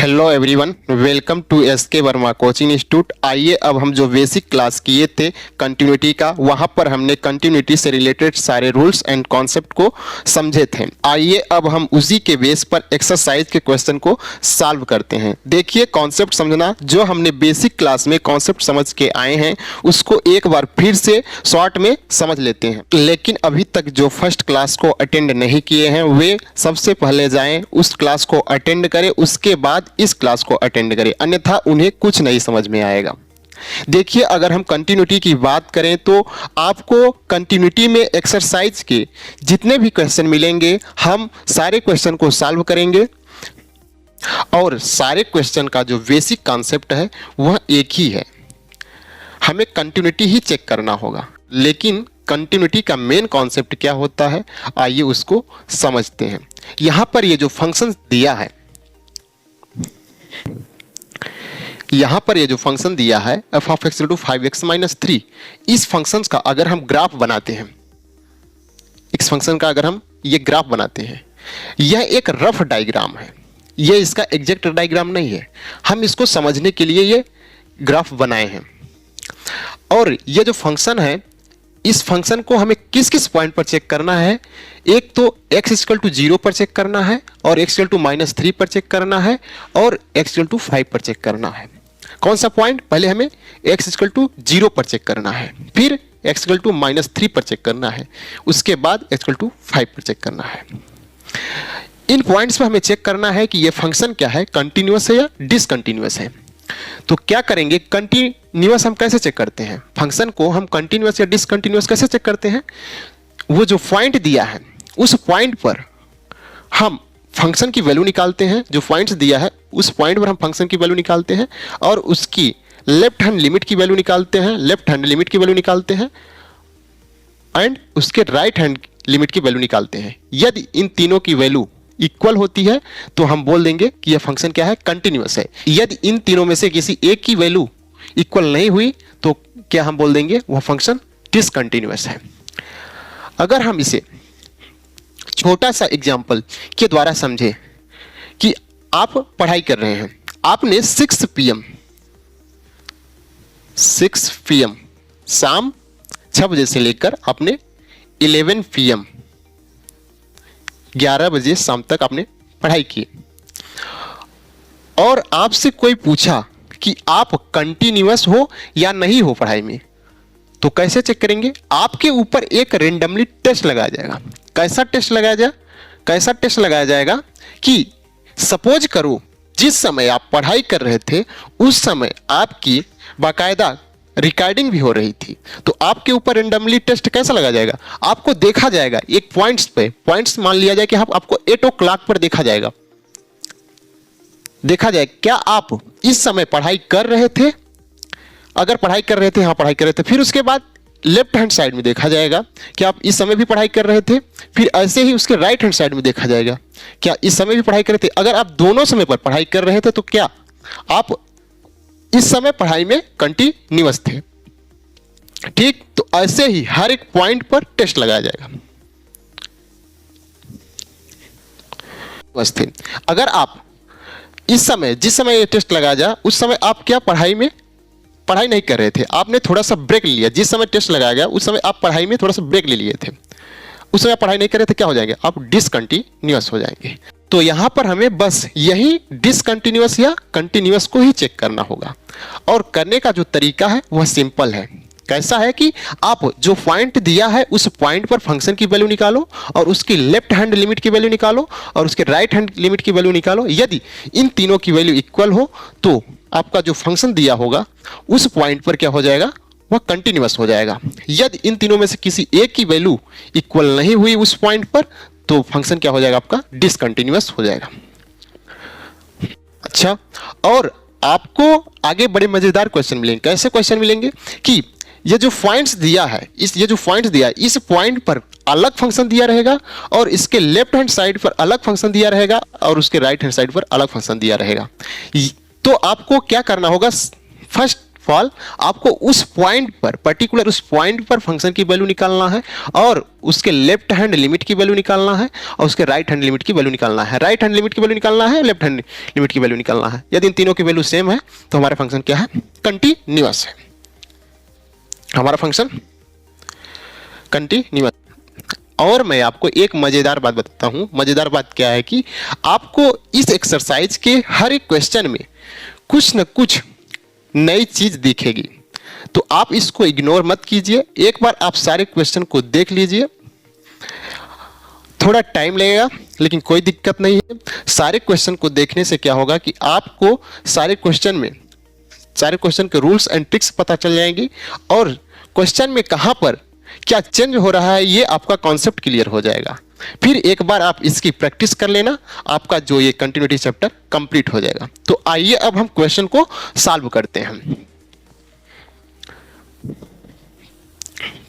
Hello everyone, welcome to S K Verma coaching institute. आइए अब हम जो बेसिक क्लास किए थे कंटिन्यूटी का, वहां पर हमने कंटिन्यूटी से रिलेटेड सारे रूल्स एंड कॉन्सेप्ट को समझे थे। आइए अब हम उसी के बेस पर एक्सरसाइज के क्वेश्चन को सॉल्व करते हैं। देखिए, कॉन्सेप्ट समझना, जो हमने बेसिक क्लास में कॉन्सेप्ट समझ के आए हैं उसको एक बार फिर से शॉर्ट में समझ लेते हैं। लेकिन अभी तक जो फर्स्ट क्लास को अटेंड नहीं किए हैं वे सबसे पहले जाएं, उस क्लास को अटेंड करें, उसके बाद इस क्लास को अटेंड करें, अन्यथा उन्हें कुछ नहीं समझ में आएगा। देखिए, अगर हम कंटिन्यूटी की बात करें तो आपको कंटिन्यूटी में एक्सरसाइज के जितने भी क्वेश्चन मिलेंगे हम सारे क्वेश्चन को सॉल्व करेंगे और सारे क्वेश्चन का जो बेसिक कॉन्सेप्ट है वह एक ही है, हमें कंटिन्यूटी ही चेक करना होगा। लेकिन कंटिन्यूटी का मेन कॉन्सेप्ट क्या होता है, आइए उसको समझते हैं। यहां पर ये जो फंक्शन दिया है, यहां पर ये जो फंक्शन दिया है f of x = 5x - 3, इस फंक्शन का अगर हम ग्राफ बनाते हैं, इस फंक्शन का अगर हम ये ग्राफ बनाते हैं, यह एक रफ डायग्राम है, यह इसका एग्जैक्ट डायग्राम नहीं है। हम इसको समझने के लिए ये ग्राफ बनाए हैं। और ये जो फंक्शन है, इस फंक्शन को हमें किस किस पॉइंट पर चेक करना है, एक तो x = 0 पर चेक करना है, और x = -3 पर चेक करना है, और x = 5 पर चेक करना है। कौन सा पॉइंट? पहले हमें x = 0 पर चेक करना है, फिर x = -3 पर चेक करना है, उसके बाद x = 5 पर चेक करना है। इन पॉइंट्स पर हमें चेक करना है कि ये फंक्शन क्या है, कंटिन्यूअस है या डिसकंटिन्यूअस है। तो क्या करेंगे, कंटिन्यूअस हम कैसे चेक करते हैं, फंक्शन को हम कंटिन्यूअस या डिसकंटिन्यूअस कैसे चेक करते हैं? वो जो पॉइंट दिया है उस पॉइंट पर हम फंक्शन की वैल्यू निकालते हैं। जो पॉइंट्स दिया है उस पॉइंट पर हम फंक्शन की वैल्यू निकालते हैं और उसकी लेफ्ट हैंड लिमिट की वैल्यू निकालते हैं, लेफ्ट हैंड लिमिट की वैल्यू निकालते हैं एंड उसके राइट हैंड लिमिट की वैल्यू निकालते हैं। यदि इन तीनों की वैल्यू इक्वल होती है तो हम बोल देंगे कि यह फंक्शन क्या है, कंटिन्यूअस है। यदि इन तीनों में से किसी एक की वैल्यू इक्वल नहीं हुई तो क्या हम बोल देंगे, वह फंक्शन डिसकंटिन्यूअस है। अगर हम इसे छोटा सा एग्जाम्पल के द्वारा समझे कि आप पढ़ाई कर रहे हैं, आपने 6 PM शाम 6 बजे से लेकर आपने 11 PM 11 बजे शाम तक आपने पढ़ाई की, और आपसे कोई पूछा कि आप कंटिन्यूअस हो या नहीं हो पढ़ाई में, तो कैसे चेक करेंगे? आपके ऊपर एक रेंडमली टेस्ट लगाया जाएगा। कैसा टेस्ट लगाया जाएगा कि सपोज करो जिस समय आप पढ़ाई कर रहे थे उस समय आपकी बाकायदा रिकॉर्डिंग भी हो रही थी, तो आपके ऊपर रेंडमली टेस्ट कैसा लगाया जाएगा? आपको देखा जाएगा एक पॉइंट्स पे, पॉइंट्स मान लिया जाए कि आपको 8 o'clock पर देखा जाएगा, देखा जाए क्या आप इस समय पढ़ाई कर रहे थे। अगर पढ़ाई कर रहे थे, हाँ पढ़ाई कर रहे थे, फिर उसके बाद लेफ्ट हैंड साइड में देखा जाएगा कि आप इस समय भी पढ़ाई कर रहे थे, फिर ऐसे ही उसके राइट हैंड साइड में देखा जाएगा क्या इस समय भी पढ़ाई कर रहे थे। अगर आप दोनों समय पर पढ़ाई कर रहे थे तो क्या आप इस समय पढ़ाई में कंटिन्यूअस थे। ठीक, तो ऐसे ही हर एक पॉइंट पर टेस्ट लगाया जाएगा। बस थे, अगर आप इस समय जिस समय ये टेस्ट लगाया जाए उस समय आप क्या पढ़ाई नहीं कर रहे थे, आपने थोड़ा सा ब्रेक लिया। जिस समय टेस्ट लगाया गया उस समय आप पढ़ाई में थोड़ा सा ब्रेक ले लिए थे, उस समय पढ़ाई नहीं कर रहे थे, क्या हो जाएंगे, आप डिसकंटिन्यूअस हो जाएंगे। तो यहां पर हमें बस यही डिसकंटिन्यूअस या कंटिन्यूअस को ही चेक करना होगा, और करने का जो तरीका है वह सिंपल है। कैसा है कि आप जो पॉइंट दिया है उस पॉइंट पर फंक्शन की वैल्यू निकालो और उसकी लेफ्ट हैंड लिमिट की वैल्यू निकालो और उसके राइट हैंड लिमिट की वैल्यू निकालो। यदि इन तीनों की वैल्यू इक्वल हो तो आपका जो फंक्शन दिया होगा उस पॉइंट पर क्या हो जाएगा, वह कंटिन्यूअस हो जाएगा। यदि इन तीनों में से किसी एक की वैल्यू इक्वल नहीं हुई उस पॉइंट पर तो फंक्शन क्या हो जाएगा, आपका डिसकंटिन्यूअस हो जाएगा। अच्छा, और आपको आगे बड़े मजेदार क्वेश्चन मिलेंगे। कैसे क्वेश्चन मिलेंगे कि ये जो पॉइंट्स दिया है, इस पॉइंट पर अलग फंक्शन दिया रहेगा और इसके लेफ्ट हैंड साइड पर अलग फंक्शन दिया रहेगा और उसके राइट हैंड साइड पर अलग फंक्शन दिया रहेगा। तो आपको क्या करना होगा, फर्स्ट फॉल, आपको उस पॉइंट पर, पर्टिकुलर उस पॉइंट पर फंक्शन की वैल्यू निकालना है और उसके लेफ्ट हैंड लिमिट की वैल्यू निकालना है और उसके राइट हैंड लिमिट की वैल्यू निकालना है। राइट हैंड लिमिट की वैल्यू निकालना है, लेफ्ट हैंड लिमिट की वैल्यू निकालना है। यदि इन तीनों की वैल्यू सेम है तो हमारा फंक्शन क्या है? कंटिन्यूअस है। हमारा फंक्शन कंटिन्यूअस। और मैं आपको एक मजेदार बात बताता हूं। मजेदार बात क्या है कि आपको इस एक्सरसाइज के हर एक क्वेश्चन में कुछ न कुछ नई चीज दिखेगी, तो आप इसको इग्नोर मत कीजिए। एक बार आप सारे क्वेश्चन को देख लीजिए, थोड़ा टाइम लगेगा लेकिन कोई दिक्कत नहीं है। सारे क्वेश्चन को देखने से क्या होगा कि आपको सारे क्वेश्चन के रूल्स एंड ट्रिक्स पता चल जाएंगी और क्वेश्चन में कहां पर क्या चेंज हो रहा है ये आपका कॉन्सेप्ट क्लियर हो जाएगा। फिर एक बार आप इसकी प्रैक्टिस कर लेना, आपका जो ये कंटिन्यूटी चैप्टर कंप्लीट हो जाएगा। तो आइए अब हम क्वेश्चन को सॉल्व करते हैं।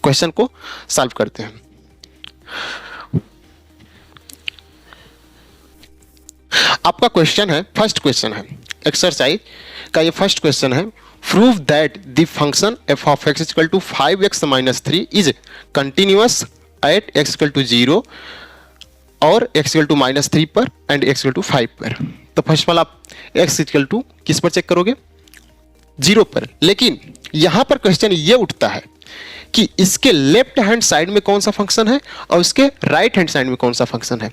क्वेश्चन को सॉल्व करते हैं। आपका क्वेश्चन है, फर्स्ट क्वेश्चन है एक्सरसाइज का, ये फर्स्ट क्वेश्चन है। Prove that the function f of x equal to 5x-3 is continuous at x equal to 0 और x इक्वल टू -3 पर एंड x इक्वल टू 5 पर। तो फर्स्ट वाला आप x इक्वल टू किस पर चेक करोगे? 0 पर। लेकिन यहां पर क्वेश्चन ये उठता है कि इसके लेफ्ट हैंड साइड में कौन सा फंक्शन है और उसके राइट हैंड साइड में कौन सा फंक्शन है।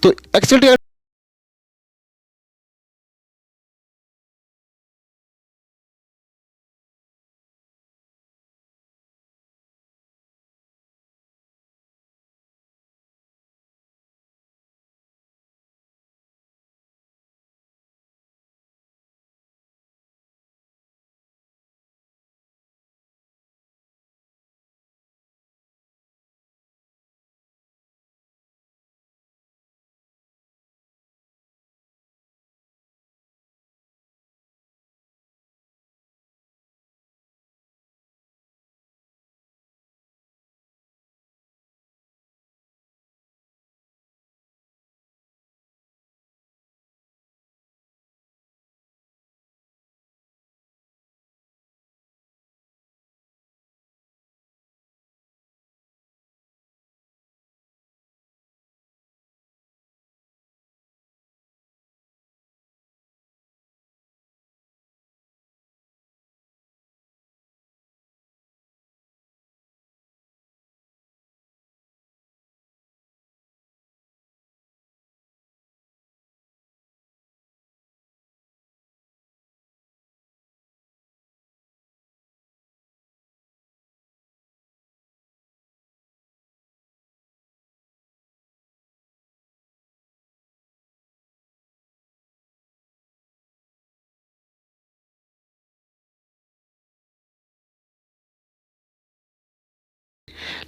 तो actually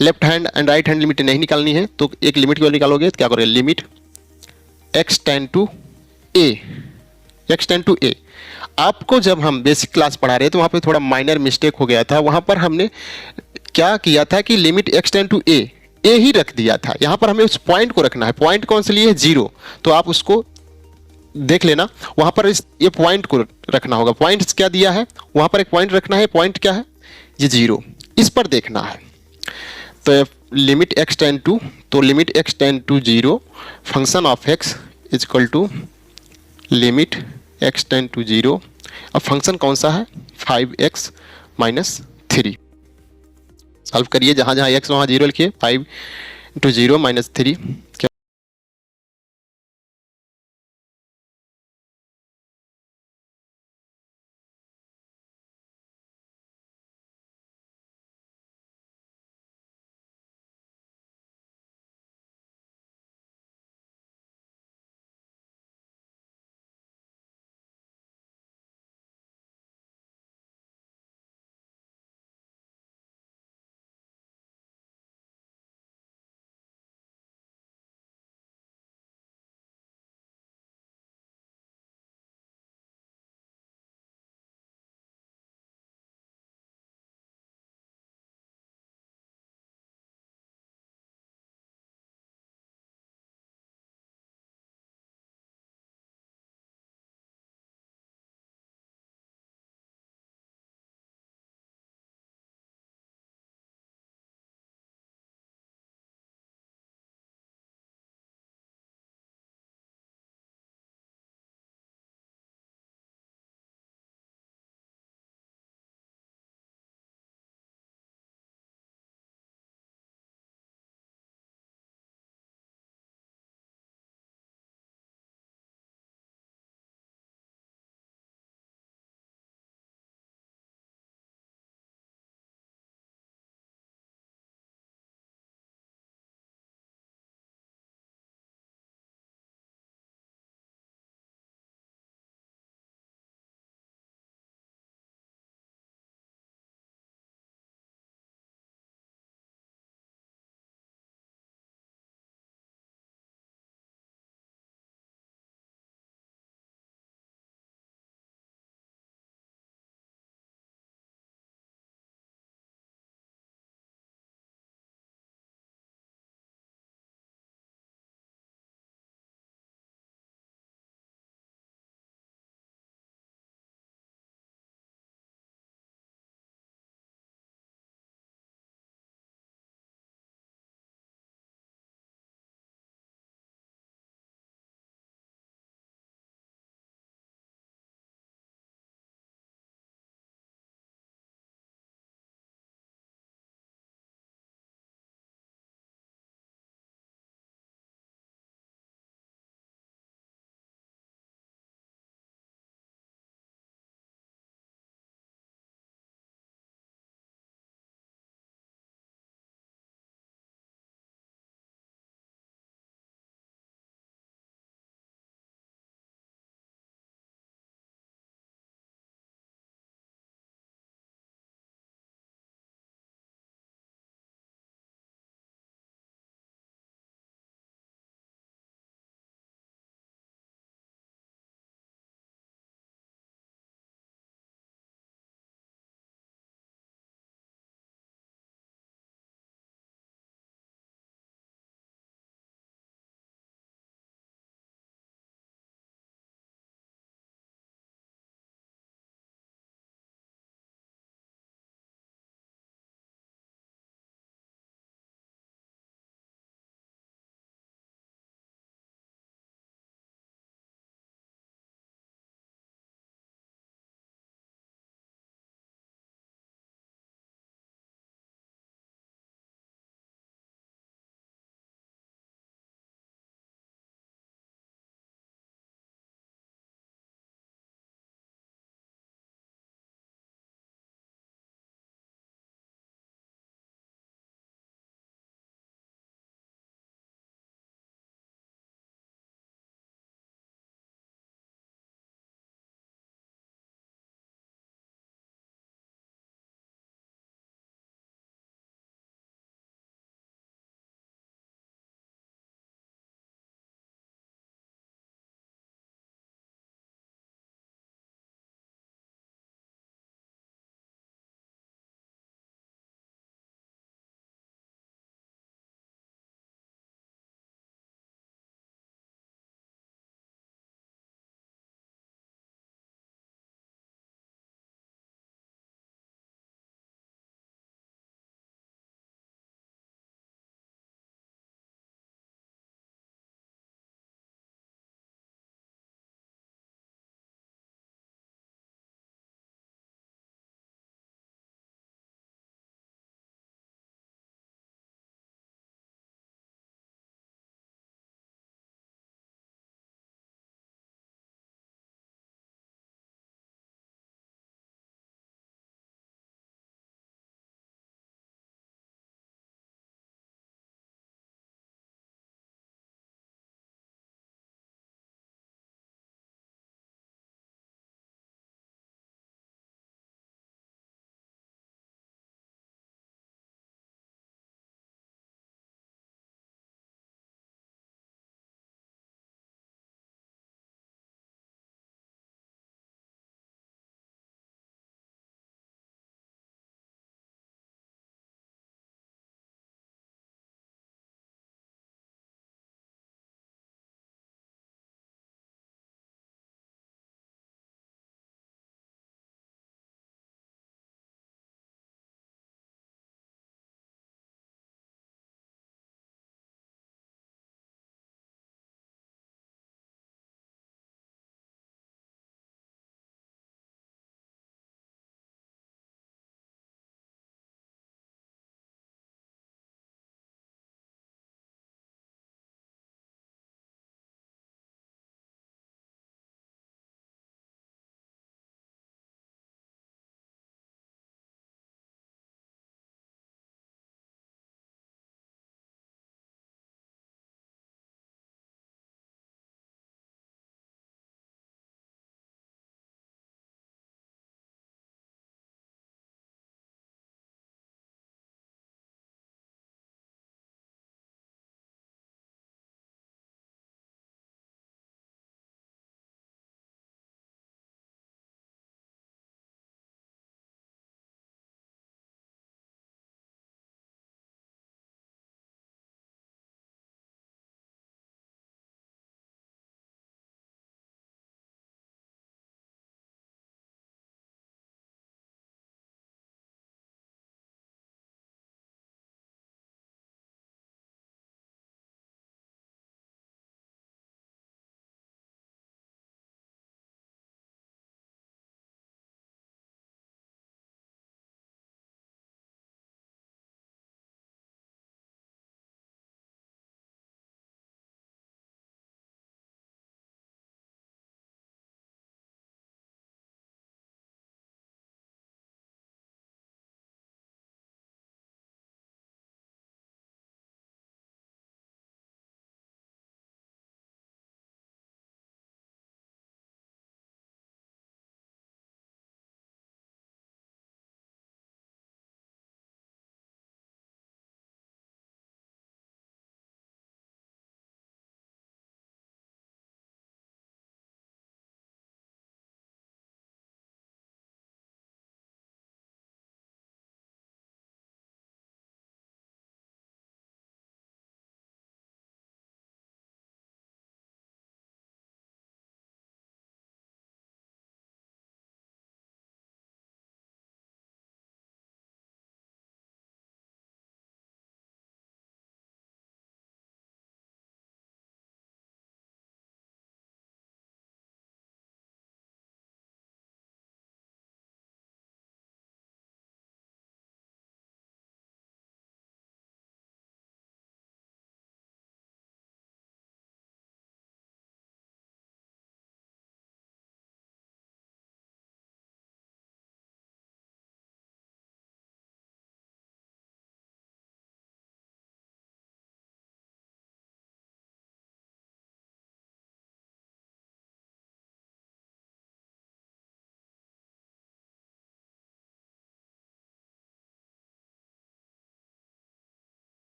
left hand and right hand limit नहीं निकालनी है तो एक लिमिट की वैल्यू निकालोगे तो क्या करोगे? Limit x tend to a, x tend to a। आपको जब हम बेसिक क्लास पढ़ा रहे थे तो वहां पे थोड़ा माइनर मिस्टेक हो गया था। वहां पर हमने क्या किया था कि limit x tend to a ही रख दिया था। यहां पर हमें उस पॉइंट को रखना है। पॉइंट कौन से लिए? 0। तो आप उसको देख लेना, वहां पर ये पॉइंट को रखना होगा। पॉइंट क्या दिया है? वहां पर एक पॉइंट रखना है। पॉइंट क्या है? ये 0। इस पर देखना है। तो लिमिट x टेंड टू, तो limit x tend to 0 function of x is equal to limit x tend to 0। अब फंक्शन कौन सा है? 5x-3। सॉल्व करिए, जहां जहां x वहां 0 लिखिए। 5 × 0 - 3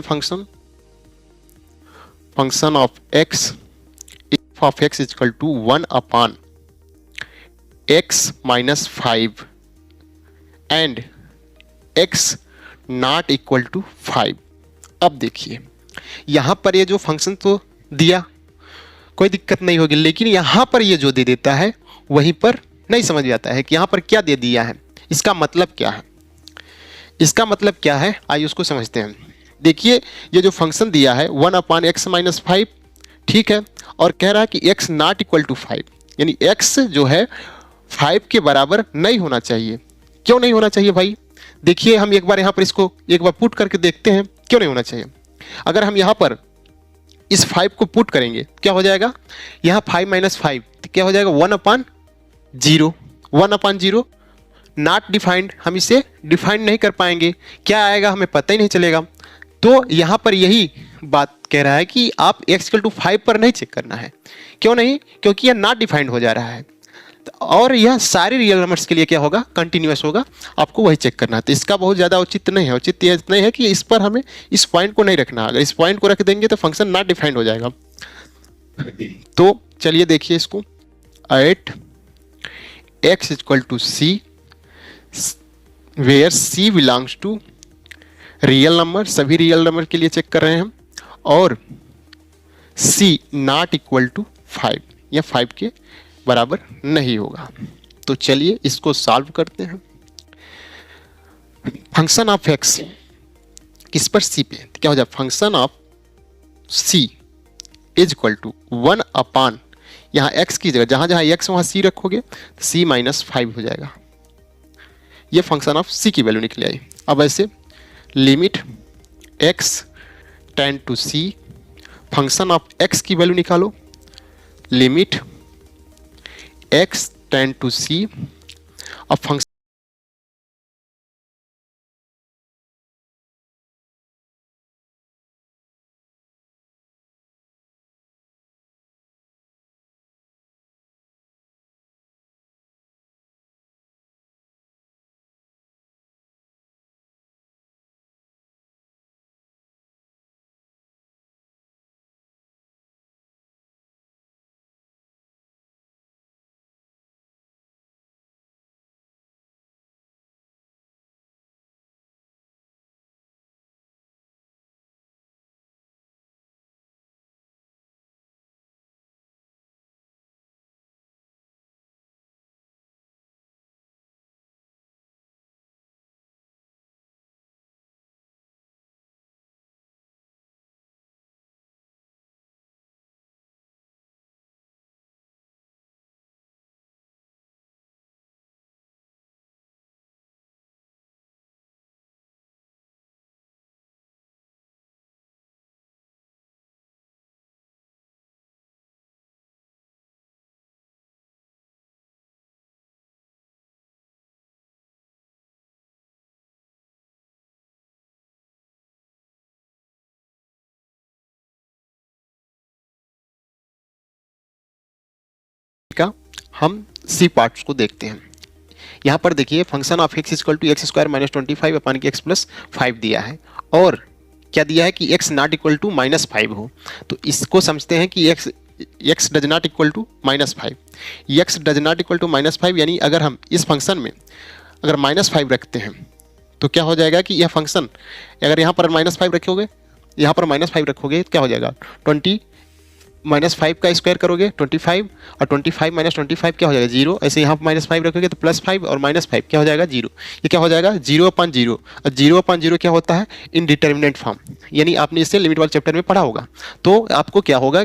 function function of x f of x is equal to 1 upon x minus 5 and x not equal to 5। अब देखिए यहां पर ये जो फंक्शन तो दिया, कोई दिक्कत नहीं होगी, लेकिन यहां पर ये जो दे देता है वहीं पर नहीं समझ में आता है कि यहां पर क्या दे दिया है, इसका मतलब क्या है। इसका मतलब क्या है आइए उसको समझते हैं। देखिए ये जो फंक्शन दिया है 1 अपॉन एक्स माइनस 5, ठीक है, और कह रहा है कि एक्स नॉट इक्वल टू 5, यानी एक्स जो है 5 के बराबर नहीं होना चाहिए। क्यों नहीं होना चाहिए भाई? देखिए हम एक बार यहाँ पर इसको एक बार पुट करके देखते हैं क्यों नहीं होना चाहिए। अगर हम यहाँ पर इस 5 को पुट करेंगे क्या हो जाएगा, यहाँ 5 माइनस 5 तो क्या हो जाएगा 1 अपॉन 0, 1 अपॉन 0 नॉट डिफाइंड, हम इसे डिफाइंड नहीं कर पाएंगे, क्या आएगा हमें पता ही नहीं चलेगा। तो यहाँ पर यही बात कह रहा है कि आप x इक्वल टू 5 पर नहीं चेक करना है। क्यों नहीं? क्योंकि यह नॉट डिफाइंड हो जा रहा है और यह सारे रियल नंबर्स के लिए क्या होगा, कंटिन्यूअस होगा, आपको वही चेक करना है। तो इसका बहुत ज़्यादा औचित्य नहीं है। औचित्य इतना ही है कि इस पर हमें इस पॉइंट को नहीं रखना, अगर इस पॉइंट को रख देंगे तो फंक्शन नॉट डिफाइंड हो जाएगा। तो चलिए देखिए इसको, at x equal to c where c belongs to real number, सभी रियल नंबर के लिए चेक कर रहे हैं हम, और सी नॉट इक्वल टू 5, या 5 के बराबर नहीं होगा। तो चलिए इसको सॉल्व करते हैं। फंक्शन ऑफ एक्स किस पर, सी पे, तो क्या हो जाए function of c is equal to 1 upon, यहाँ एक्स की जगह जहां जहां एक्स वहां सी रखोगे तो सी माइनस 5 हो जाएगा। ये फंक्शन ऑफ सी की वैल्यू निकल आई। अब ऐसे limit x tend to C, function of x की वैल्यू निकालो, लिमिट एक्स टेंड टू सी, अब फंक्शन का हम सी पार्ट्स को देखते हैं। यहाँ पर देखिए function of x equal to x square minus 25 upon की एक्स प्लस 5 दिया है, और क्या दिया है कि x not equal to minus 5 हो। तो इसको समझते हैं कि x does not equal to minus 5, x does not equal to minus 5, यानी अगर हम इस फंक्शन में अगर माइनस 5 रखते हैं तो क्या हो जाएगा कि यह फंक्शन, अगर यहाँ पर माइनस 5 रखोगे, यहाँ पर माइनस 5 रखोगे क्या हो जाएगा, 20 माइनस 5 का स्क्वायर करोगे 25, और 25 माइनस 25 क्या हो जाएगा 0। ऐसे यहाँ पर माइनस 5 रखोगे तो प्लस 5 और माइनस 5 क्या हो जाएगा 0। ये क्या हो जाएगा 0 अपॉन 0, और 0 अपॉन 0 क्या होता है, इनडिटर्मिनेट फॉर्म, यानी आपने इससे लिमिट वाले चैप्टर में पढ़ा होगा। तो आपको क्या होगा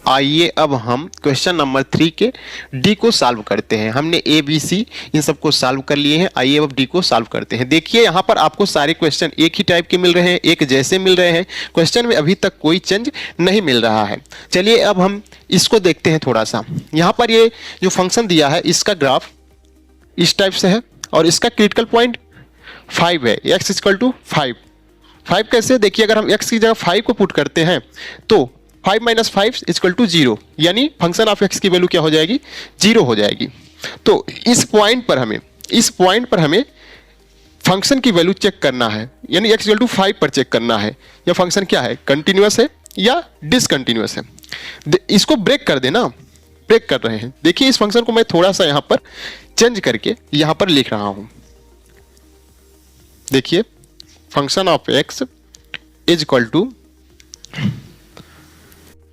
आइए अब हम क्वेश्चन नंबर 3 के डी को सॉल्व करते हैं। हमने ए बी सी इन सबको सॉल्व कर लिए हैं। आइए अब डी को सॉल्व करते हैं। देखिए यहाँ पर आपको सारे क्वेश्चन एक ही टाइप के मिल रहे हैं, एक जैसे मिल रहे हैं। क्वेश्चन में अभी तक कोई चेंज नहीं मिल रहा है। चलिए अब हम इसको देखते हैं थोड़ा सा। यहाँ पर ये जो फंक्शन दिया है इसका ग्राफ इस टाइप से है और इसका क्रिटिकल पॉइंट 5 है। एक्स इक्वल टू 5 कैसे? देखिए अगर हम x की जगह 5 को पुट करते हैं तो 5 माइनस 5 इक्वल टू 0, यानी फंक्शन ऑफ x की वैल्यू क्या हो जाएगी? 0 हो जाएगी। तो इस पॉइंट पर हमें फंक्शन की वैल्यू चेक करना है, यानी x इक्वल टू 5 पर चेक करना है यह फंक्शन क्या है, कंटिन्यूअस है या डिसकंटिन्यूअस है। इसको ब्रेक कर देना, ब्रेक कर रहे हैं। देखिए इस फंक्शन को मैं थोड़ा सा यहां पर चेंज करके यहां पर लिख रहा हूं। देखिए function of x is equal to,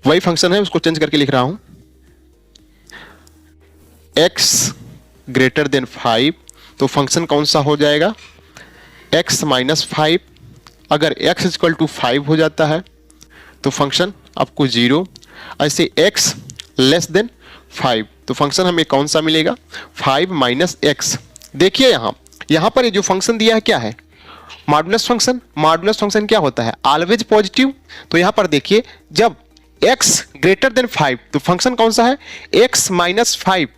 वही फंक्शन है उसको चेंज करके लिख रहा हूं, x ग्रेटर देन 5। तो फंक्शन कौन सा हो जाएगा? x minus 5। अगर x इज इक्वल टू 5 हो जाता है तो फंक्शन आपको 0। ऐसे x लेस देन 5 तो फंक्शन हमें कौन सा मिलेगा? 5 माइनस x। देखिए यहां पर ये जो फंक्शन दिया है क्या है? Modulus function. मॉडुलस फंक्शन क्या होता है? Always positive. तो यहां पर देखिए जब x ग्रेटर देन 5 तो फंक्शन कौन सा है? x माइनस 5,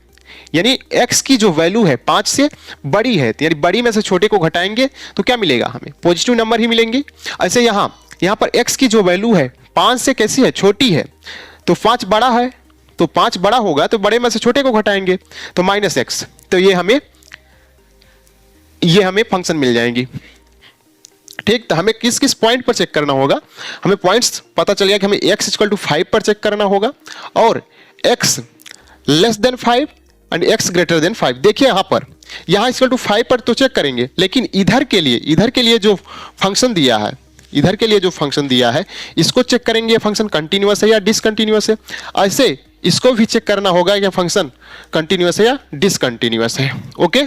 यानी x की जो वैल्यू है 5 से बड़ी है, यानी बड़ी में से छोटे को घटाएंगे तो क्या मिलेगा? हमें पॉजिटिव नंबर ही मिलेंगे। ऐसे यहां पर x की जो वैल्यू है 5 से कैसी है? छोटी है। तो 5 बड़ा है, तो 5 बड़ा होगा तो बड़े में से छोटे को घटाएंगे तो माइनस x। तो ये हमें फंक्शन मिल जाएंगी। ठीक, तो हमें किस किस पॉइंट पर चेक करना होगा? हमें पॉइंट्स पता चल गया कि हमें x इक्वल टू 5 पर चेक करना होगा और x less than 5 and x greater than 5। देखिए यहाँ इक्वल टू 5 पर तो चेक करेंगे, लेकिन इधर के लिए जो फंक्शन दिया है इसको चेक करेंगे फंक्शन कंटिन्यूअस है या डिसकंटिन्यूअस है। ऐसे इसको भी चेक करना होगा कि फंक्शन कंटिन्यूअस है या डिसकंटिन्यूअस है। ओके,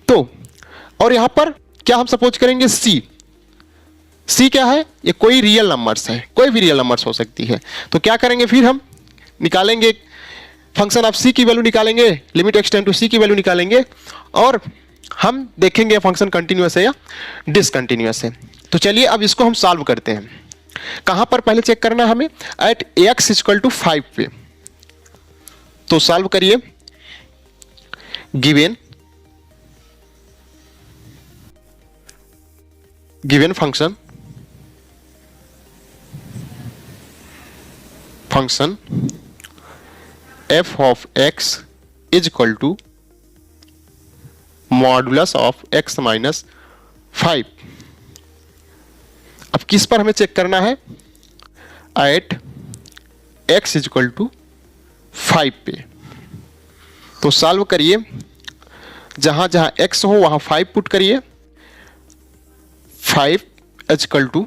तो और यहां पर क्या हम सपोज करेंगे? सी क्या है? ये कोई रियल नंबर्स है, कोई भी रियल नंबर्स हो सकती है। तो क्या करेंगे फिर? हम निकालेंगे फंक्शन ऑफ सी की वैल्यू निकालेंगे, लिमिट x टेंड टू सी की वैल्यू निकालेंगे और हम देखेंगे फंक्शन कंटिन्यूअस है या डिसकंटिन्यूअस है। तो चलिए अब इसको हम सॉल्व करते हैं। कहां पर पहले चेक करना है हमें? एट x इक्वल टू 5 पे। तो सॉल्व करिए। Given function f of x is equal to modulus of x minus 5। अब किस पर हमें चेक करना है? At x is equal to 5 पे। तो सॉल्व करिए, जहां जहां x हो वहां 5 पुट करिए। 5 इज इक्वल टू,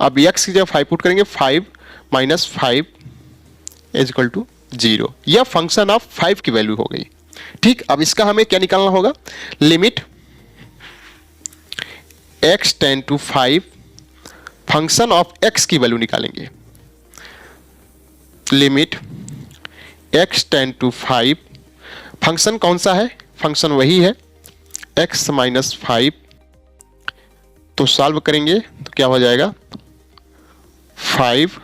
अब x की जगह 5 पुट करेंगे, 5 माइनस 5 इज इक्वल टू 0। यह फंक्शन ऑफ 5 की वैल्यू हो गई। ठीक, अब इसका हमें क्या निकालना होगा? Limit x tend to 5, function of x की वैल्यू निकालेंगे। Limit x tend to 5, function कौन सा है? फंक्शन वही है x माइनस 5। तो सॉल्व करेंगे तो क्या हो जाएगा? 5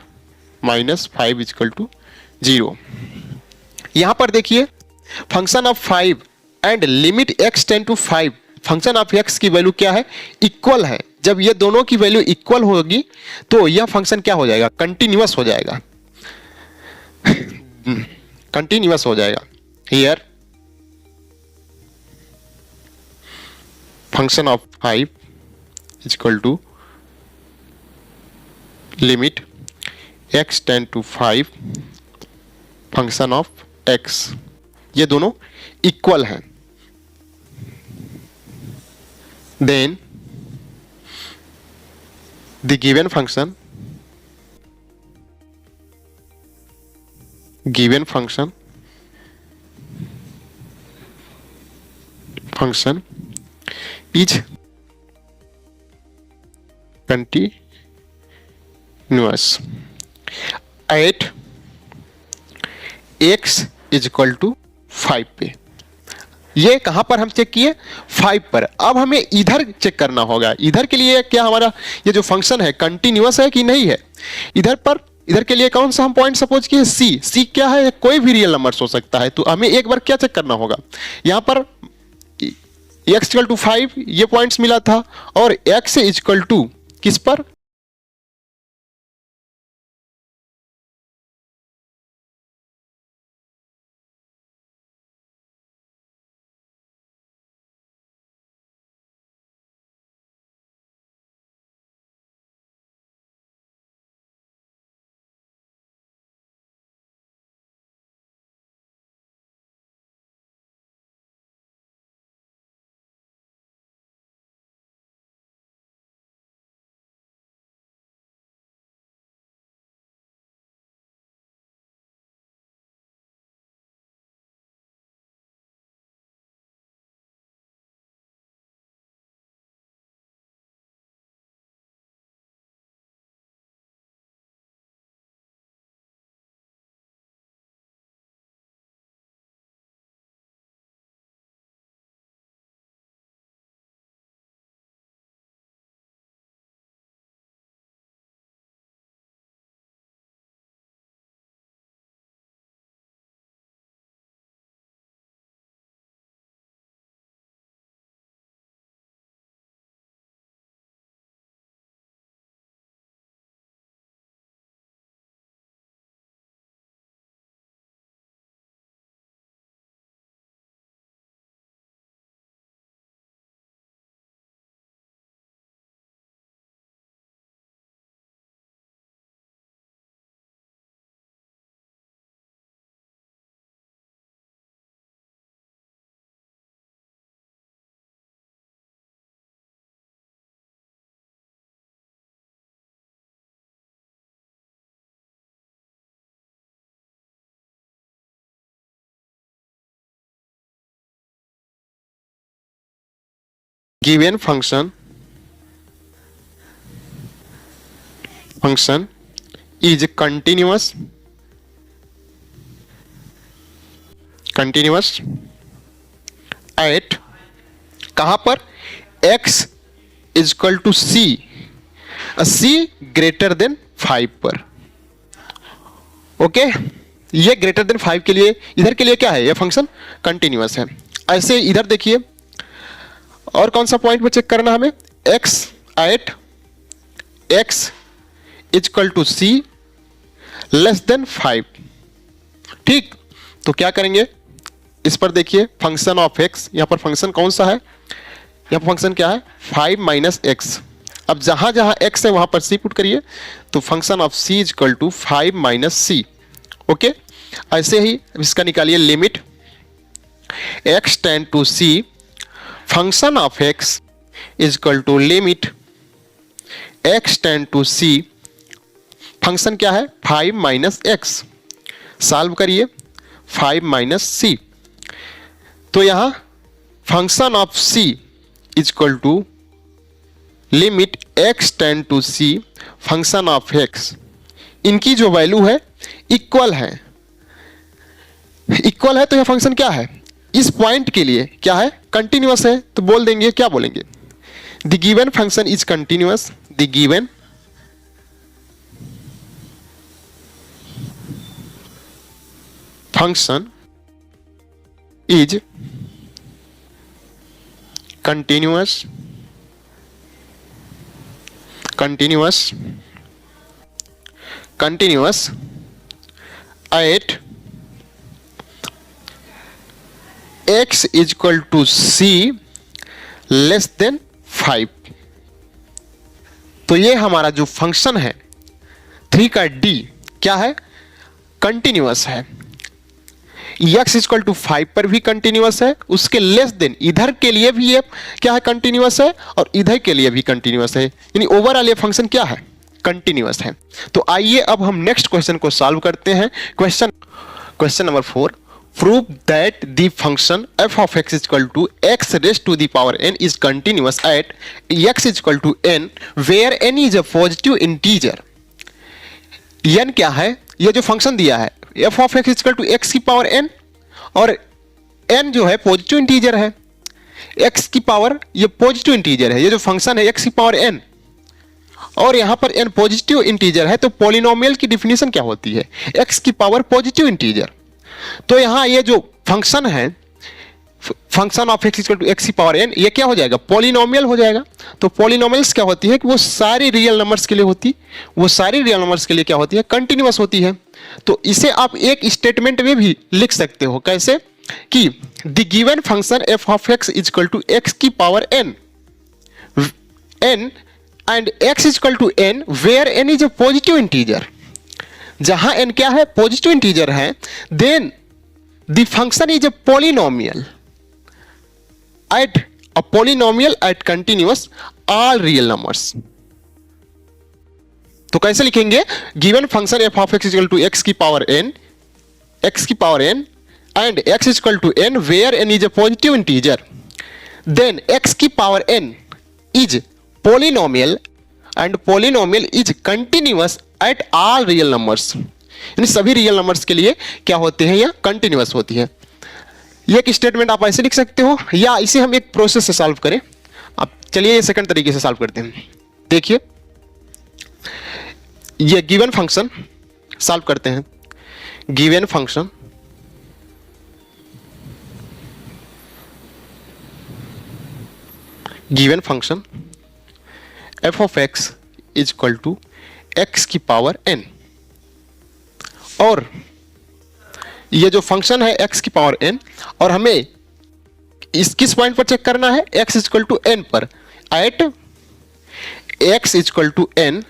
माइनस 5 इक्वल टू 0। यहां पर देखिए function of 5 and limit x tend to 5, function of x की वैल्यू क्या है? इक्वल है। जब ये दोनों की वैल्यू इक्वल होगी तो यह फंक्शन क्या हो जाएगा? कंटिन्यूअस हो जाएगा। कंटिन्यूअस हो जाएगा। Here function of 5 is equal to limit x tend to 5, function of x, ये दोनों इक्वल हैं। Then the given function is continuous at x is equal to 5 पे। ये कहां पर हम चेक किए? 5 पर। अब हमें इधर चेक करना होगा। इधर के लिए क्या हमारा ये जो फंक्शन है कंटिन्यूअस है कि नहीं है? इधर के लिए कौन सा हम पॉइंट सपोज किए? सी क्या है? कोई भी रियल नंबर हो सकता है। तो हमें एक बार क्या चेक करना होगा? यहां पर x इक्वल टू 5 ये पॉइंट्स मिला था और x इज इक्वल टू किस पर? Given function is continuous at कहां पर? x is equal to c greater than 5 पर। ओके, ये ग्रेटर देन 5 के लिए, इधर के लिए क्या है? ये फंक्शन कंटिन्यूअस है। ऐसे इधर देखिए और कौन सा पॉइंट में चेक करना हमें? x at x is equal to c less than 5। ठीक, तो क्या करेंगे? इस पर देखिए फंक्शन ऑफ x, यहां पर फंक्शन कौन सा है? यहां पर फंक्शन क्या है? 5 माइनस एक्स। अब जहां जहां x है वहां पर c पुट करिए, तो function of c is equal to 5 minus c. Okay, ऐसे ही इसका निकालिए limit x tend to c, function of x is equal to limit x tend to c, function क्या है? 5 माइनस एक्स। सॉल्व करिए 5 minus c, तो यहां function of c is equal to limit x tend to c, function of x। इनकी जो value है equal है, तो यह फंक्शन क्या है? इस पॉइंट के लिए क्या है? कंटिन्यूअस है। तो बोल देंगे, क्या बोलेंगे? The given function is continuous, the given function is continuous at x is equal to c less than 5। तो ये हमारा जो फंक्शन है 3 का d क्या है? कंटिन्यूअस है। x इक्वल टू 5 पर भी कंटिन्यूअस है, उसके लेस देन इधर के लिए भी ये क्या है? कंटिन्यूअस है, और इधर के लिए भी कंटिन्यूअस है। यानी ओवरऑल ये फंक्शन क्या है? कंटिन्यूअस है। तो आइए अब हम नेक्स्ट क्वेश्चन को सॉल्व करते हैं। Question number 4, prove that the function f of x is equal to x raised to the power n is continuous at x is equal to n where n is a positive integer। n क्या है? ये जो function दिया है f of x equal to x की power n, और n जो है पॉजिटिव इंटीजर है, एक्स की पावर ये पॉजिटिव इंटीजर है, ये जो फंक्शन है एक्स की पावर एन, और यहां पर एन पॉजिटिव इंटीजर है, तो पॉलिनोमियल की डिफिनीशन क्या होती है, एक्स की पावर पॉजिटिव इंटीजर। तो यहां ये जो फंक्शन है, function of x equal to x की पावर एन, ये क्या हो जाएगा, पॉलिनोमियल हो जाएगा। तो पॉलिनोमियल्स क्या होती है कि वो सारी रियल नंबर्स के लिए होती, वो सारी रियल नंबर्स के लिए क्या होती है, कंटिन्यूअस होती है। तो इसे आप एक स्टेटमेंट में भी लिख सकते हो, कैसे कि the given function f of x equal to x की power n n and x equal to n where n is a positive integer. जहां एन क्या है, पॉजिटिव इंटीजर है, then the function is a polynomial at continuous all real numbers. तो कैसे लिखेंगे, given function f of x equal to x की power n and x equal to n where n is a positive integer, then x की power n is polynomial and polynomial is continuous at all real numbers। यानी सभी real numbers के लिए क्या होते हैं, या कंटिन्यूअस होती है। ये एक स्टेटमेंट आप ऐसे लिख सकते हो, या इसे हम एक प्रोसेस से सॉल्व करें। अब चलिए ये सेकंड तरीके से सॉल्व करते हैं। देखिए ये गिवन फंक्शन सॉल्व करते हैं। Given function f of x is equal to x की पावर एन, और ये जो फंक्शन है एक्स की पावर एन, और हमें इस किस पॉइंट पर चेक करना है, x is equal to n पर, at x is equal to n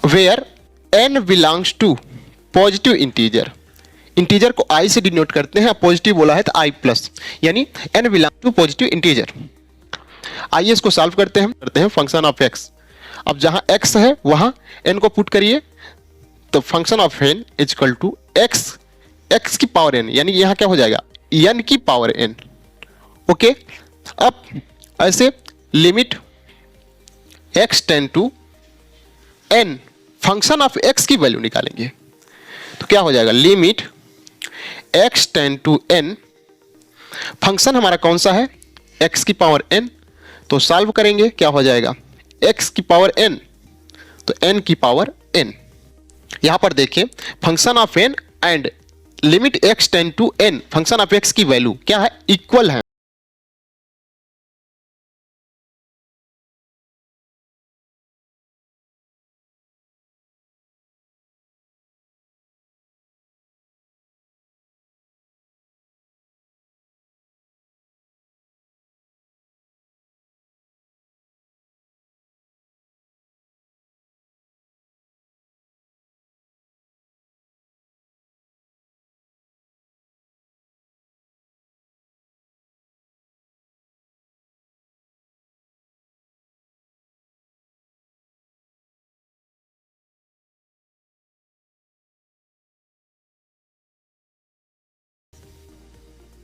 where n belongs to positive integer. Integer को आई से डिनोट करते हैं, पॉजिटिव बोला है तो आई प्लस, यानी n belong to positive integer. आइए इसको सॉल्व करते हैं फंक्शन ऑफ एक्स। अब जहां एक्स है वहां एन को पुट करिए, तो function of n is equal to x की पावर एन, यानी यहां क्या हो जाएगा, एन की पावर एन। ओके, अब ऐसे limit x tend to n, function of x की वैल्यू निकालेंगे, तो क्या हो जाएगा, limit x tend to n, function हमारा कौन सा है, एक्स की पावर एन। तो सॉल्व करेंगे, क्या हो जाएगा, x की पावर n, तो n की पावर n। यहां पर देखिए function of n and limit x tend to n, function of x की वैल्यू क्या है, इक्वल है।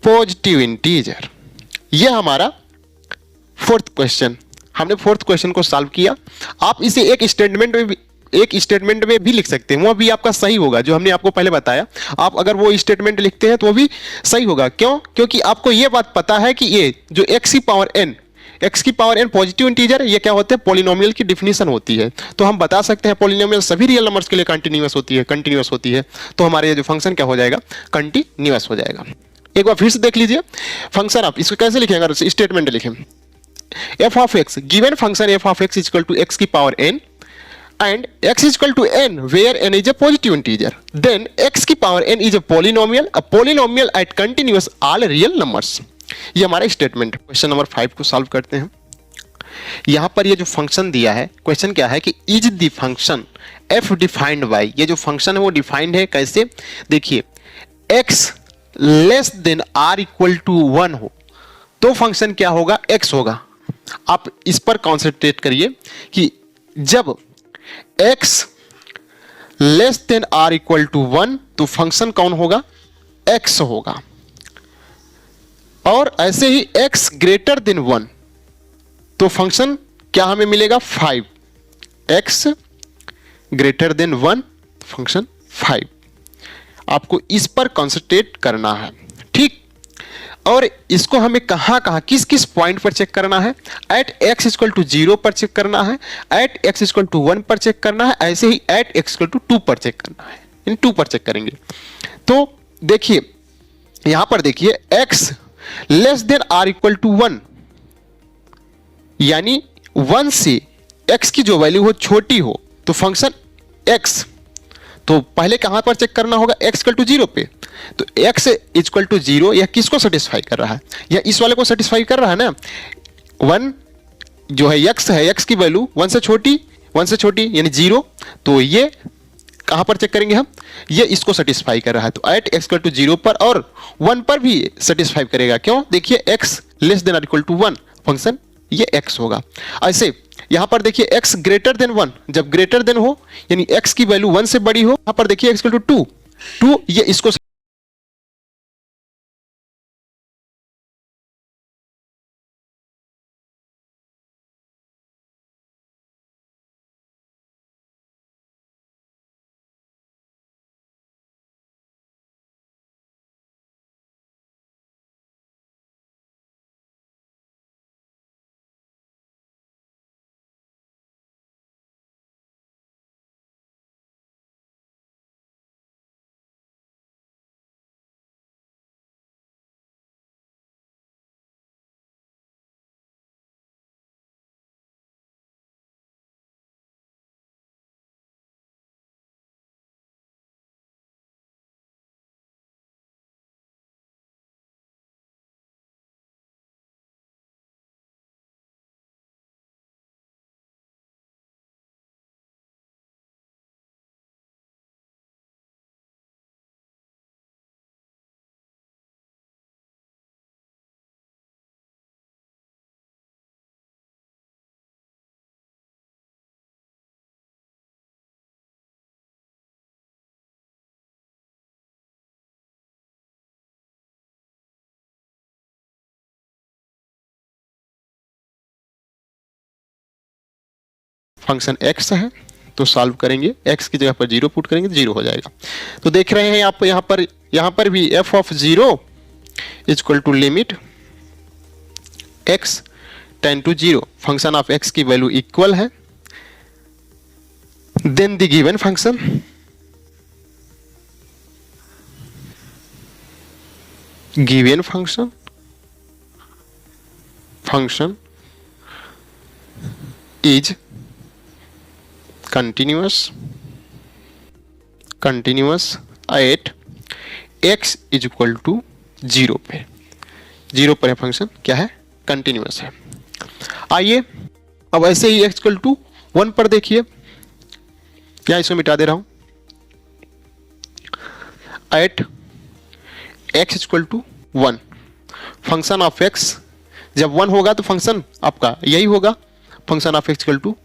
पॉजिटिव इंटीजर, ये हमारा फोर्थ क्वेश्चन। हमने फोर्थ क्वेश्चन को सॉल्व किया। आप इसे एक स्टेटमेंट में भी लिख सकते हैं, वो भी आपका सही होगा, जो हमने आपको पहले बताया। आप अगर वो स्टेटमेंट लिखते हैं तो वो भी सही होगा। क्यों? क्योंकि आपको ये बात पता है कि ये जो एक्स की पावर एन पॉजिटिव इंटीजर, ये क्या होते हैं, पॉलिनोमियल की डिफिनीशन होती है। तो हम बता सकते हैं पॉलिनोमियल सभी रियल नंबर्स के लिए कंटिन्यूअस होती है। तो हमारे ये जो फंक्शन क्या हो जाएगा, कंटिन्यूअस हो जाएगा। एक बार फिर से देख लीजिए फंक्शन ऑफ, इसको कैसे लिखेंगे, अगर स्टेटमेंट लिखें, f of x, given function f of x equal to x की power n and x is equal to n where n is a positive integer, then x की power n is a polynomial at continuous all real numbers। ये हमारा statement. Question number 5 को solve करते हैं। यहां पर ये जो फंक्शन दिया है, क्वेश्चन क्या है कि is the function f defined by, ये जो फंक्शन है वो डिफाइंड है कैसे, देखिए x less than r equal to 1 हो तो फंक्शन क्या होगा, x होगा। आप इस पर कॉन्सेंट्रेट करिए कि जब x less than r equal to 1 तो फंक्शन कौन होगा, x होगा। और ऐसे ही x ग्रेटर देन 1 तो फंक्शन क्या हमें मिलेगा, 5। x greater than 1 function 5। आपको इस पर कॉन्सेंट्रेट करना है, ठीक। और इसको हमें कहां कहां किस किस पॉइंट पर चेक करना है? एट x इक्वल टू 0 पर चेक करना है, एट x इक्वल टू 1 पर चेक करना है, ऐसे ही एट x इक्वल टू 2 पर चेक करना है। इन 2 पर चेक करेंगे। तो देखिए यहां पर देखिए x less than or equal to 1, यानी 1 से x की जो वैल्यू हो छोटी हो तो फंक्शन x, तो पहले कहां पर चेक करना होगा? x इक्वल टू 0 पे। तो x इक्वल टू 0 यह किसको सेटिस्फाई कर रहा है? यह इस वाले को सेटिस्फाई कर रहा है ना। 1 जो है x है, x की वैल्यू 1 से छोटी यानी 0, तो ये कहां पर चेक करेंगे हम? ये इसको सेटिस्फाई कर रहा है, तो एट x इक्वल टू 0 पर और 1 पर भी सेटिस्फाई करेगा। क्यों? देखिए x less than or equal to 1 function ये x होगा। ऐसे यहां पर देखिए x ग्रेटर देन 1, जब ग्रेटर देन हो यानी x की वैल्यू 1 से बड़ी हो, यहां पर देखिए x इक्वल टू 2 ये इसको फंक्शन x है तो सॉल्व करेंगे, x की जगह पर 0 पुट करेंगे तो 0 हो जाएगा। तो देख रहे हैं आप यहां पर भी f of 0 equal to limit x tend to 0, function of x की वैल्यू इक्वल है, then the given function is continuous at x is equal to 0 पे। 0 पर है फंक्शन, क्या है? कंटिन्यूअस है। आइए अब ऐसे ही x इक्वल टू 1 पर देखिए, या इसको मिटा दे रहा हूं। At x equal to 1, function of x जब 1 होगा तो फंक्शन आपका यही होगा, function of x equal to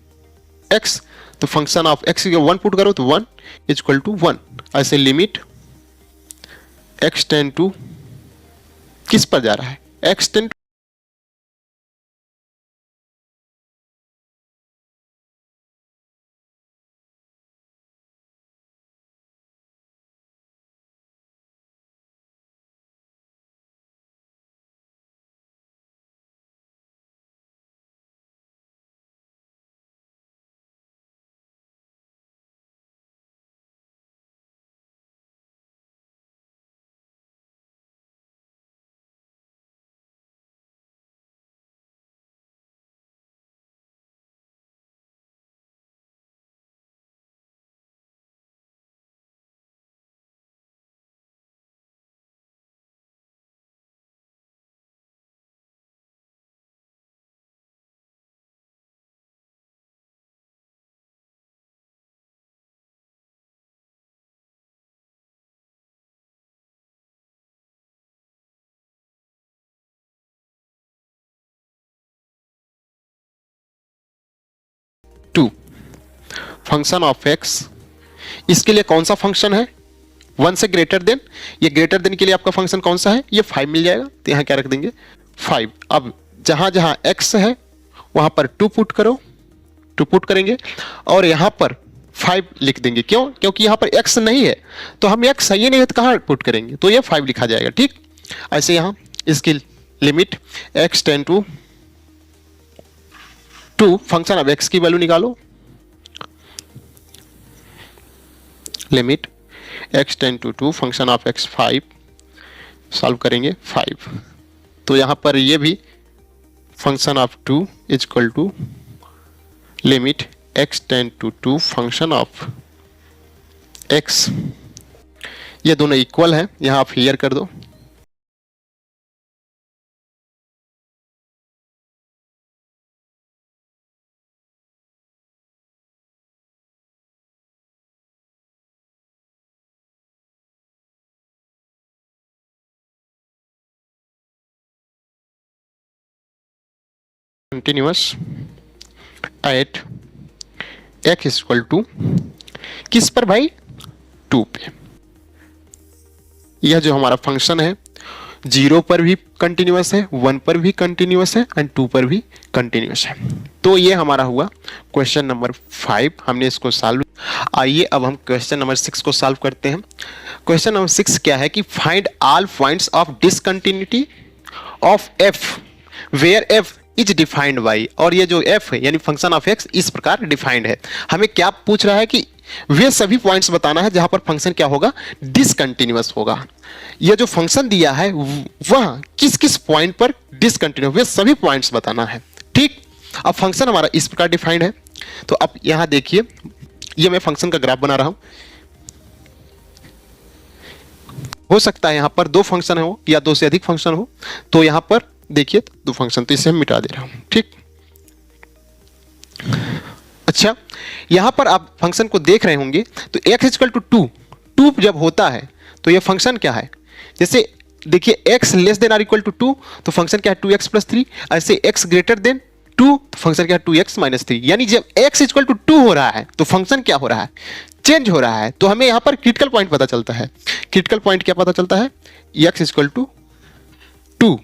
x, तो फंक्शन ऑफ x के 1 पुट करो तो 1 इक्वल टू 1। ऐसे लिमिट x टेंड टू किस पर जा रहा है? x tend to, function of x इसके लिए कौन सा फंक्शन है? 1 से ग्रेटर देन, ये ग्रेटर देन के लिए आपका फंक्शन कौन सा है? ये 5 मिल जाएगा, तो यहां क्या रख देंगे? 5। अब जहां जहां x है वहां पर 2 पुट करो, 2 पुट करेंगे, और यहां पर 5 लिख देंगे। क्यों? क्योंकि यहाँ पर x नहीं है, तो हम x सही नहीं है तो कहाँ पुट करेंगे, तो ये 5 लिखा जाएगा। ठीक, ऐसे यहाँ इसकी limit x tend to 2 function of x की वैल्यू निकालो, limit x tend to 2 function of x 5, solve करेंगे 5, तो यहाँ पर ये भी function of 2 is equal to limit x tend to 2 function of x, ये दोनों इक्वल है, यहाँ आप हियर कर दो। Continuous at x equal to किस पर भाई, 2 पे। यह जो हमारा फंक्शन है 0 पर भी कंटिन्यूअस है, 1 पर भी कंटिन्यूअस है एंड 2 पर भी कंटिन्यूअस है। तो ये हमारा हुआ क्वेश्चन नंबर 5, हमने इसको सॉल्व। आइए अब हम क्वेश्चन नंबर 6 को सॉल्व करते हैं। क्वेश्चन नंबर 6 क्या है कि find all points of discontinuity of f where f is defined by, और ये जो f है यानी फंक्शन ऑफ x इस प्रकार डिफाइंड है। हमें क्या पूछ रहा है कि वे सभी पॉइंट्स बताना है जहां पर फंक्शन क्या होगा, डिसकंटिन्यूअस होगा। ये जो फंक्शन दिया है वह किस किस पॉइंट पर डिसकंटिन्यूअस, वे सभी पॉइंट्स बताना है। ठीक, अब फंक्शन हमारा इस प्रकार डिफाइंड है, तो अब यहां देखिए ये मैं फंक्शन का ग्राफ बना रहा हूं। हो सकता है यहां पर 2 फंक्शन हो या 2 से अधिक फंक्शन हो, तो यहां पर देखिए 2 फंक्शन, तो इसे हम मिटा दे रहा हूं। ठीक, अच्छा यहां पर आप फंक्शन को देख रहे होंगे तो x इक्वल टू 2 जब होता है तो यह फंक्शन क्या है, जैसे देखिए x less than or equal to 2 तो फंक्शन क्या है 2x प्लस 3, ऐसे x ग्रेटर देन 2 तो फंक्शन क्या है 2x माइनस 3। यानी जब x इक्वल टू 2 हो रहा है तो फंक्शन क्या हो रहा है, चेंज हो रहा है। तो हमें यहां पर क्रिटिकल पॉइंट पता चलता है। क्रिटिकल पॉइंट क्या पता चलता है, x इक्वल टू 2,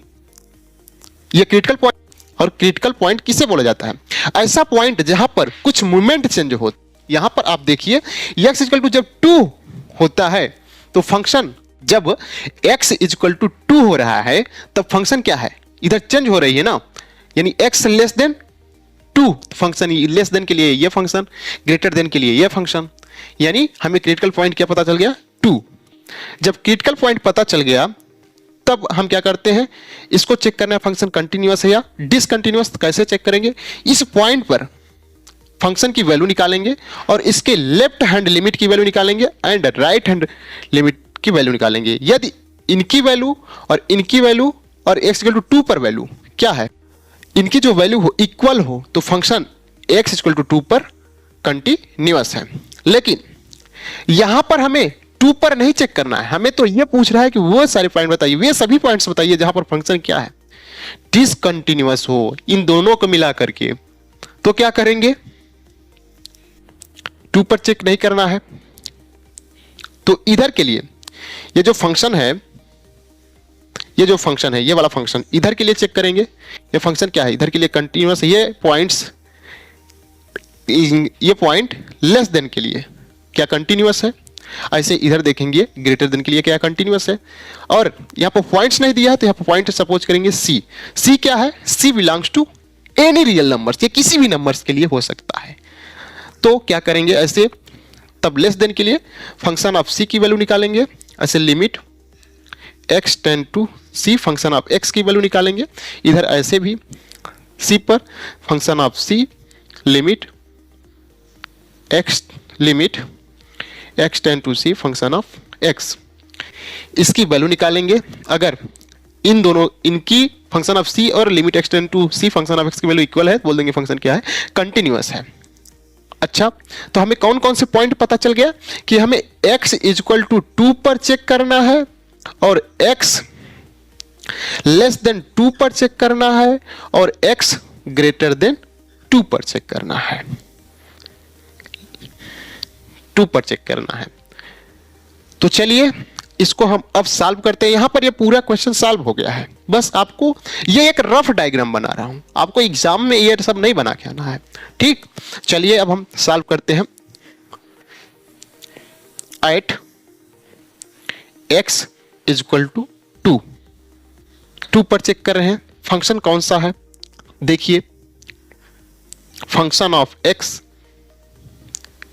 ये क्रिटिकल पॉइंट। और क्रिटिकल पॉइंट किसे बोला जाता है, ऐसा पॉइंट जहां पर कुछ मूवमेंट चेंज हो। यहां पर आप देखिए x इक्वल टू जब 2 होता है तो फंक्शन, जब x इक्वल टू 2 हो रहा है तब फंक्शन क्या है, इधर चेंज हो रही है ना, यानी x less than 2 function, less than के लिए ये फंक्शन, ग्रेटर देन के लिए ये फंक्शन, यानी हमें क्रिटिकल पॉइंट क्या पता चल गया 2। जब क्रिटिकल पॉइंट पता चल गया तब हम क्या करते हैं, इसको चेक करना है फंक्शन कंटिन्यूअस है या डिसकंटिन्यूअस। कैसे चेक करेंगे, इस पॉइंट पर फंक्शन की वैल्यू निकालेंगे और इसके लेफ्ट हैंड लिमिट की वैल्यू निकालेंगे एंड राइट हैंड लिमिट की वैल्यू निकालेंगे। यदि इनकी वैल्यू और इनकी वैल्यू और x इक्वल टू 2 पर वैल्यू क्या है, इनकी जो वैल्यू हो इक्वल हो तो फंक्शन x इक्वल टू 2 पर कंटिन्यूअस है। लेकिन यहां पर हमें 2 पर नहीं चेक करना है, हमें तो यह पूछ रहा है कि वो सारे पॉइंट बताइए, वे सभी पॉइंट्स बताइए जहां पर फंक्शन क्या है, डिसकंटिन्यूअस हो, इन दोनों को मिला करके। तो क्या करेंगे, 2 पर चेक नहीं करना है तो इधर के लिए ये जो फंक्शन है, ये जो फंक्शन है, ये वाला फंक्शन इधर के लिए चेक करेंगे। ये फंक्शन क्या है, इधर के लिए कंटिन्यूअस है, ये पॉइंट्स, ये पॉइंट लेस देन के लिए क्या कंटिन्यूअस है। ऐसे इधर देखेंगे ग्रेटर देन के लिए क्या कंटिन्यूअस है। और यहां पर पॉइंट्स नहीं दिया है तो यहां पर पॉइंट सपोज करेंगे सी। सी क्या है, C belongs to any real numbers, ये किसी भी नंबर्स के लिए हो सकता है। तो क्या करेंगे ऐसे, तब लेस देन के लिए फंक्शन ऑफ सी की वैल्यू निकालेंगे, ऐसे limit x tend to C function of x की वैल्यू निकालेंगे। इधर ऐसे भी c पर function of c limit x limit x tend to C function of x, इसकी वैल्यू निकालेंगे। अगर इन दोनों, इनकी फंक्शन ऑफ c और limit x tend to C function of x की वैल्यू इक्वल है, बोल देंगे फंक्शन क्या है, कंटिन्यूअस है। अच्छा, तो हमें कौन कौन से पॉइंट पता चल गया कि हमें x इक्वल टू 2 पर चेक करना है और x लेस देन 2 पर चेक करना है और x ग्रेटर देन 2 पर चेक करना है, 2 पर चेक करना है। तो चलिए इसको हम अब सॉल्व करते हैं। यहां पर ये पूरा क्वेश्चन सॉल्व हो गया है, बस आपको ये एक रफ डायग्राम बना रहा हूं, आपको एग्जाम में ये सब नहीं बना के आना है। ठीक, चलिए अब हम सॉल्व करते हैं। At x is equal to 2 पर चेक कर रहे हैं फंक्शन कौन सा है। देखिए function of x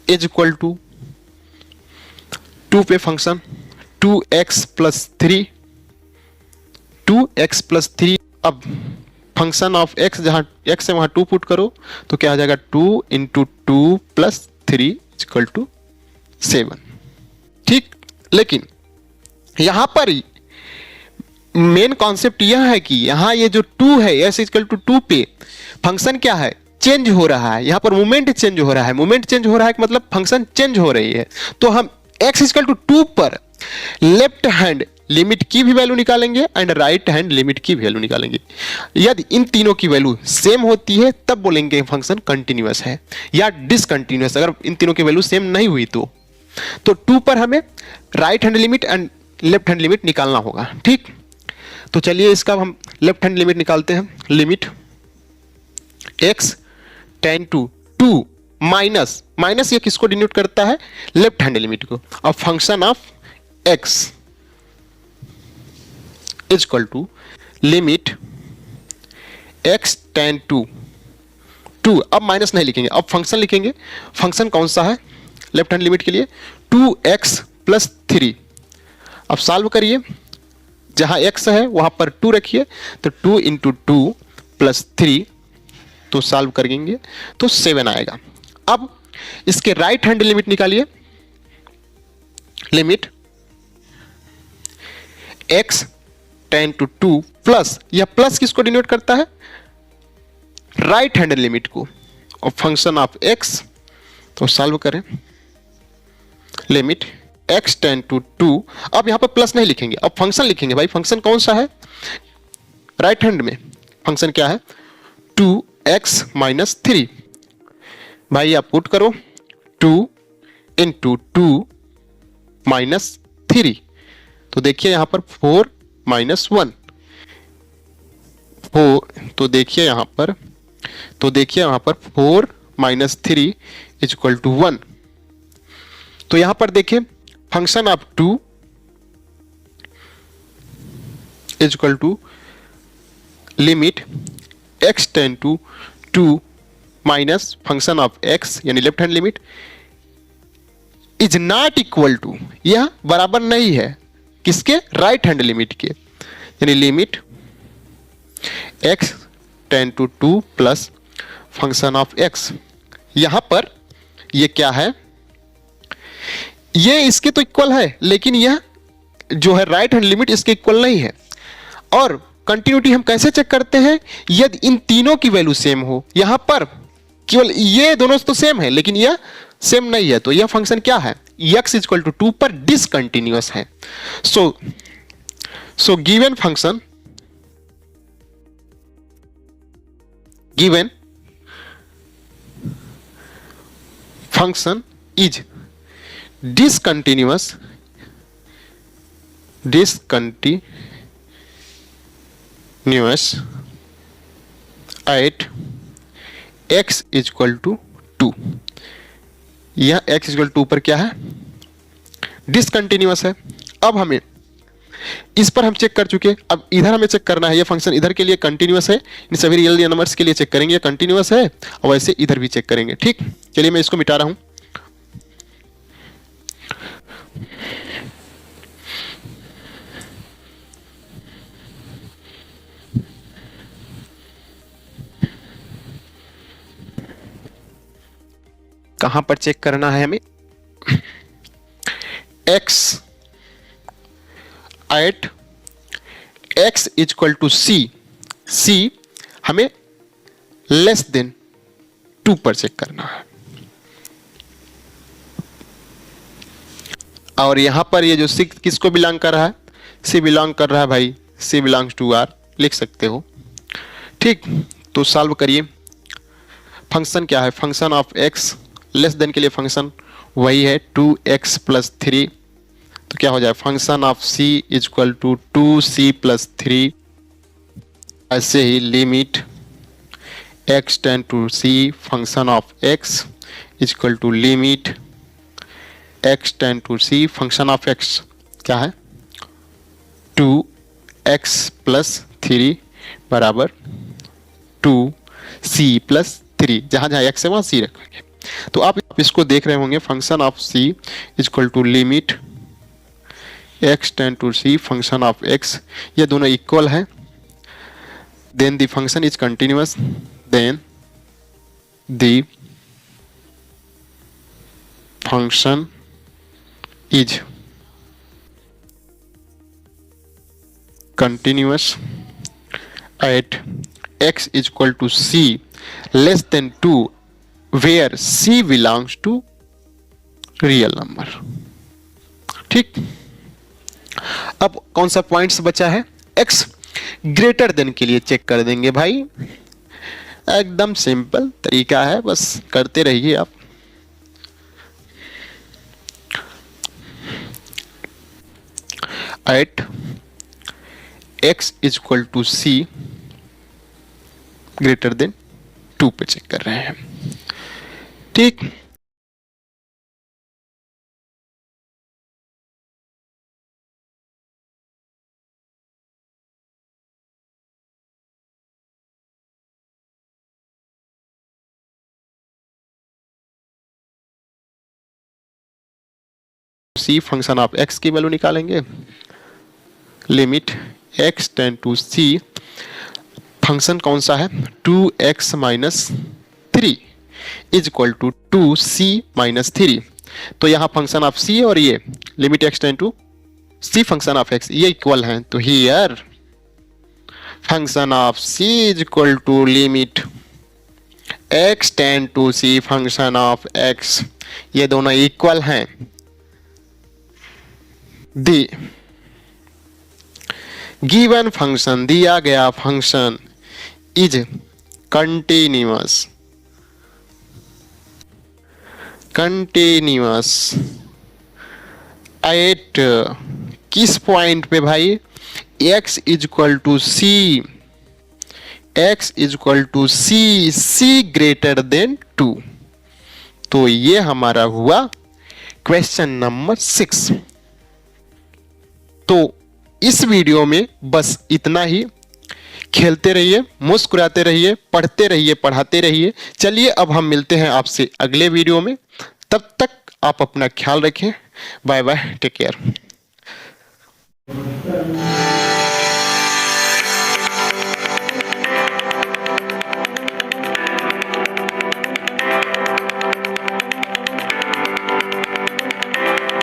is equal to 2 पे फंक्शन 2x प्लस 3 अब फंक्शन ऑफ x जहां x है वहां 2 पुट करो तो क्या आ जाएगा 2 इंटू 2 प्लस 3 इक्वल टू 7। ठीक, लेकिन यहां पर मेन कॉन्सेप्ट यह है कि यहां ये जो 2 है s इक्वल टू 2 पे फंक्शन क्या है, चेंज हो रहा है। यहां पर मोमेंट चेंज हो रहा है, मोमेंट चेंज हो रहा है मतलब फंक्शन चेंज हो रही है। तो हम x इक्वल टू 2 पर लेफ्ट हैंड लिमिट की भी वैल्यू निकालेंगे एंड राइट हैंड लिमिट की वैल्यू निकालेंगे। यदि इन तीनों की वैल्यू सेम होती है तब बोलेंगे फंक्शन कंटिन्यूअस है या डिसकंटिन्यूअस। अगर इन तीनों की वैल्यू सेम नहीं हुई तो 2 पर हमें right hand limit and left hand limit निकालना होगा। ठीक, तो चलिए इसका हम लेफ्ट हैंड लिमिट निकालते हैं। Limit x ten to 2 minus ये किसको डिनोट करता है, लेफ्ट हैंड लिमिट को। अब function of x is equal to limit x ten to 2, अब माइनस नहीं लिखेंगे, अब फंक्शन लिखेंगे। फंक्शन कौन सा है लेफ्ट हैंड लिमिट के लिए, 2x प्लस 3। अब सॉल्व करिए, जहां x है वहां पर 2 रखिए तो 2 इंटू 2 प्लस 3 तो सॉल्व करेंगे तो 7 आएगा। अब इसके राइट हैंड लिमिट निकालिए। Limit x ten to 2 plus, यह प्लस किसको डिनोट करता है, राइट हैंड लिमिट को। और फंक्शन ऑफ x तो सॉल्व करें। लिमिट x टेन टू 2, अब यहां पर प्लस नहीं लिखेंगे, अब फंक्शन लिखेंगे। भाई फंक्शन कौन सा है, राइट हैंड में फंक्शन क्या है, 2x माइनस 3। भाई आप पुट करो 2 इंटू 2 माइनस 3 तो देखिए यहां पर 4 माइनस 1 तो देखिए यहां पर 4 माइनस 3 इज इक्वल टू 1। तो यहां पर देखिए function of 2 is equal to limit x ten to 2 minus function of x यानी left hand limit is not equal to, यह बराबर नहीं है किसके, राइट हैंड लिमिट के। यानी limit x ten to 2 plus function of x, यहां पर यह क्या है, ये इसके तो इक्वल है लेकिन यह जो है राइट हैंड लिमिट इसके इक्वल नहीं है। और कंटिन्यूटी हम कैसे चेक करते हैं, यदि इन तीनों की वैल्यू सेम हो। यहां पर केवल ये दोनों तो सेम है लेकिन यह सेम नहीं है तो यह फंक्शन क्या है, x इक्वल टू 2 पर डिसकंटिन्यूअस है। So given function is discontinuous at x is equal to 2। यह x is equal to 2 पर क्या है, डिसकंटिन्यूअस है। अब हमें इस पर हम चेक कर चुके, अब इधर हमें चेक करना है। यह फंक्शन इधर के लिए कंटिन्यूअस है, इन सभी रियल नंबर्स के लिए चेक करेंगे कंटिन्यूअस है, और वैसे इधर भी चेक करेंगे। ठीक, चलिए मैं इसको मिटा रहा हूं। कहां पर चेक करना है हमें, x at x is equal to c हमें लेस देन 2 पर चेक करना है। और यहां पर ये जो c किसको बिलोंग कर रहा है, c बिलोंग कर रहा है भाई, c बिलोंग्स टू r लिख सकते हो। ठीक, तो सॉल्व करिए। फंक्शन क्या है, function of x less then के लिए फंक्शन वही है 2x प्लस 3, तो क्या हो जाए function of c is equal to 2c plus 3। ऐसे ही limit x ten to c function of x is equal to limit x tends to C function of x क्या है 2x प्लस 3 बराबर 2c plus 3, जहां जहां x है वहां c रखेंगे। तो आप इसको देख रहे होंगे function of c equal to limit x ten to c function of x, ये दोनों इक्वल है। Then the function is continuous, then the function is continuous at x is equal to c less than 2 where c belongs to real number। ठीक, अब कौन सा points बचा है, x greater than के लिए चेक कर देंगे भाई, एकदम सिंपल तरीका है, बस करते रहिए आप। At x is equal to c greater than 2 पे चेक कर रहे हैं। ठीक, c फंक्शन ऑफ x की वैल्यू निकालेंगे, limit x ten to c function कौन सा है 2x minus 3 is equal to 2c minus 3। तो यहाँ फंक्शन ऑफ c और ये limit x ten to c function of x ये इक्वल हैं, तो here function of c is equal to limit x ten to c function of x, ये दोनों equal हैं। दी गिवन फंक्शन, दिया गया function is continuous, continuous at किस point पे भाई, x is equal to c, x is equal to c, c greater than 2। तो ये हमारा हुआ क्वेश्चन नंबर 6। तो इस वीडियो में बस इतना ही, खेलते रहिए, मुस्कुराते रहिए, पढ़ते रहिए, पढ़ाते रहिए। चलिए अब हम मिलते हैं आपसे अगले वीडियो में, तब तक आप अपना ख्याल रखें। Bye bye, take care.